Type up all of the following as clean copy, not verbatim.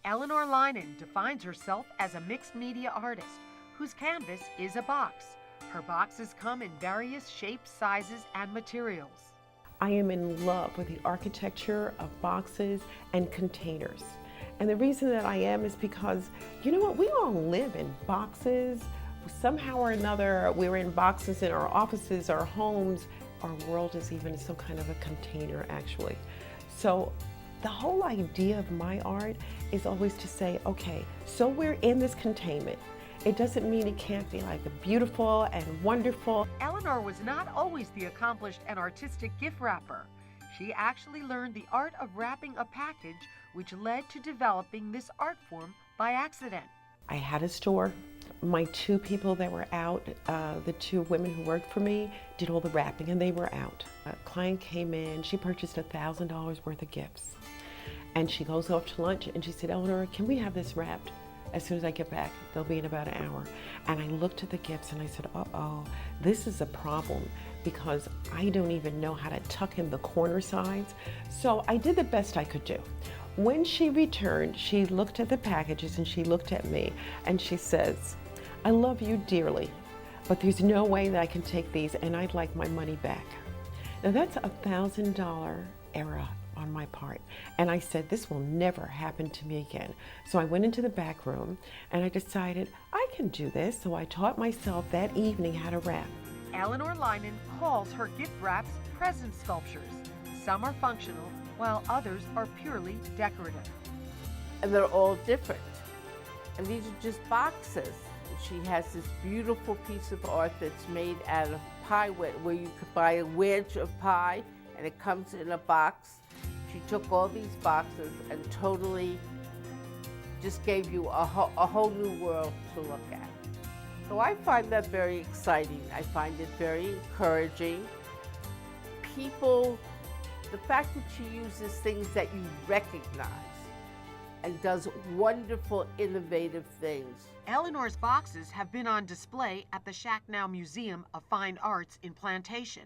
Eleanor Leinen defines herself as a mixed media artist whose canvas is a box. Her boxes come in various shapes, sizes, and materials. I am in love with the architecture of boxes and containers. And the reason that I am is because, you know what, we all live in boxes. Somehow or another, we're in boxes in our offices, our homes. Our world is even some kind of a container, actually. So the whole idea of my art is always to say, okay, so we're in this containment. It doesn't mean it can't be like beautiful and wonderful. Eleanor was not always the accomplished and artistic gift wrapper. She actually learned the art of wrapping a package, which led to developing this art form by accident. I had a store. My two people that were out, the two women who worked for me, did all the wrapping and they were out. A client came in, she purchased $1,000 worth of gifts. And she goes off to lunch and she said, Eleanor, can we have this wrapped? As soon as I get back, they'll be in about an hour. And I looked at the gifts and I said, uh-oh, this is a problem because I don't even know how to tuck in the corner sides. So I did the best I could do. When she returned, she looked at the packages and she looked at me and she says, I love you dearly, but there's no way that I can take these and I'd like my money back. Now that's $1,000 error on my part. And I said, this will never happen to me again. So I went into the back room and I decided I can do this. So I taught myself that evening how to wrap. Eleanor Leinen calls her gift wraps present sculptures. Some are functional, while others are purely decorative. And they're all different. And these are just boxes. She has this beautiful piece of art that's made out of pie, where you could buy a wedge of pie and it comes in a box. She took all these boxes and totally just gave you a whole new world to look at. So I find that very exciting. I find it very encouraging. People, the fact that she uses things that you recognize and does wonderful, innovative things. Eleanor's boxes have been on display at the Shack Now Museum of Fine Arts in Plantation.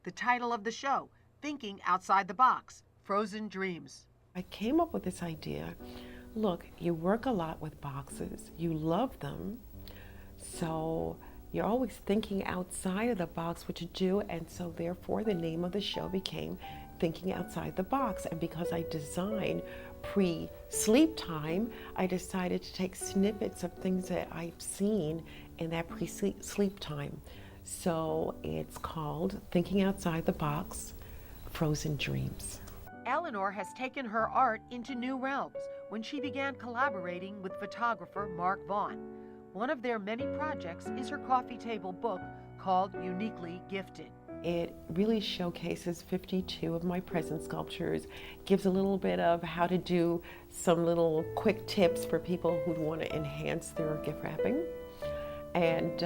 The title of the show, Thinking Outside the Box, Frozen Dreams. I came up with this idea. Look, you work a lot with boxes. You love them. So you're always thinking outside of the box what to do. And so therefore the name of the show became Thinking Outside the Box. And because I designed pre-sleep time, I decided to take snippets of things that I've seen in that pre-sleep time. So it's called Thinking Outside the Box, Frozen Dreams. Eleanor has taken her art into new realms when she began collaborating with photographer Mark Vaughn. One of their many projects is her coffee table book called Uniquely Gifted. It really showcases 52 of my present sculptures, gives a little bit of how to do some little quick tips for people who want to enhance their gift wrapping. And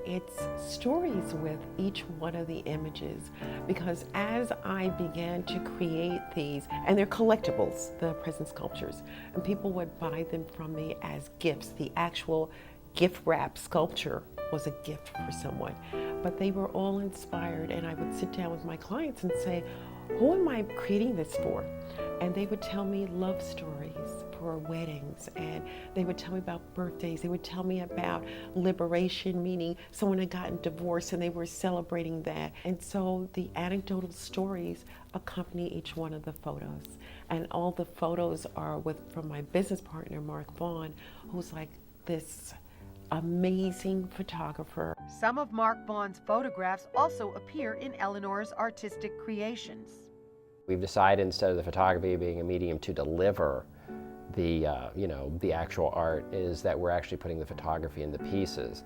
it's stories with each one of the images, because as I began to create these, and they're collectibles, the present sculptures, and people would buy them from me as gifts. The actual gift wrap sculpture was a gift for someone, but they were all inspired, and I would sit down with my clients and say, who am I creating this for? And they would tell me love stories for weddings, and they would tell me about birthdays. They would tell me about liberation, meaning someone had gotten divorced and they were celebrating that. And so the anecdotal stories accompany each one of the photos. And all the photos are from my business partner, Mark Vaughn, who's like this amazing photographer. Some of Mark Vaughn's photographs also appear in Eleanor's artistic creations. We've decided, instead of the photography being a medium to deliver the actual art, is that we're actually putting the photography in the pieces.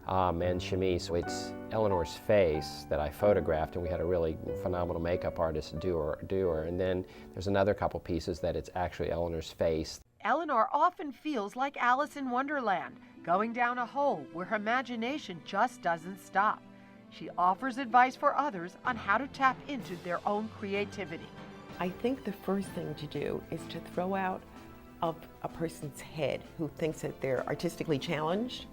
And Shamise, it's Eleanor's face that I photographed, and we had a really phenomenal makeup artist do her. And then there's another couple pieces that it's actually Eleanor's face. Eleanor often feels like Alice in Wonderland, going down a hole where her imagination just doesn't stop. She offers advice for others on how to tap into their own creativity. I think the first thing to do is to throw out of a person's head who thinks that they're artistically challenged.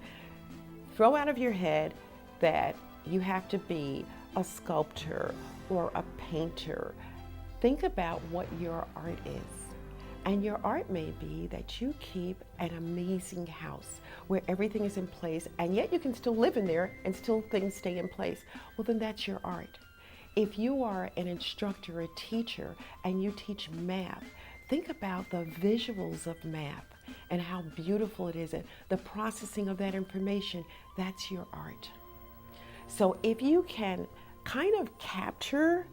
Throw out of your head that you have to be a sculptor or a painter. Think about what your art is. And your art may be that you keep an amazing house where everything is in place and yet you can still live in there and still things stay in place. Well, then that's your art. If you are an instructor, a teacher, and you teach math, think about the visuals of math and how beautiful it is and the processing of that information. That's your art. So if you can kind of capture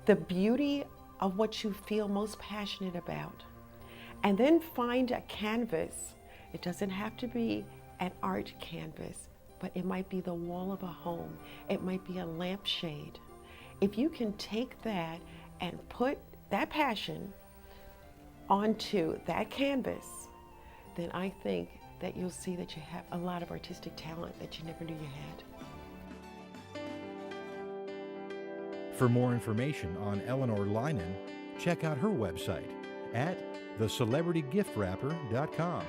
the beauty of what you feel most passionate about, and then find a canvas. It doesn't have to be an art canvas, but it might be the wall of a home. It might be a lampshade. If you can take that and put that passion onto that canvas, then I think that you'll see that you have a lot of artistic talent that you never knew you had. For more information on Eleanor Leinen, check out her website at thecelebritygiftwrapper.com.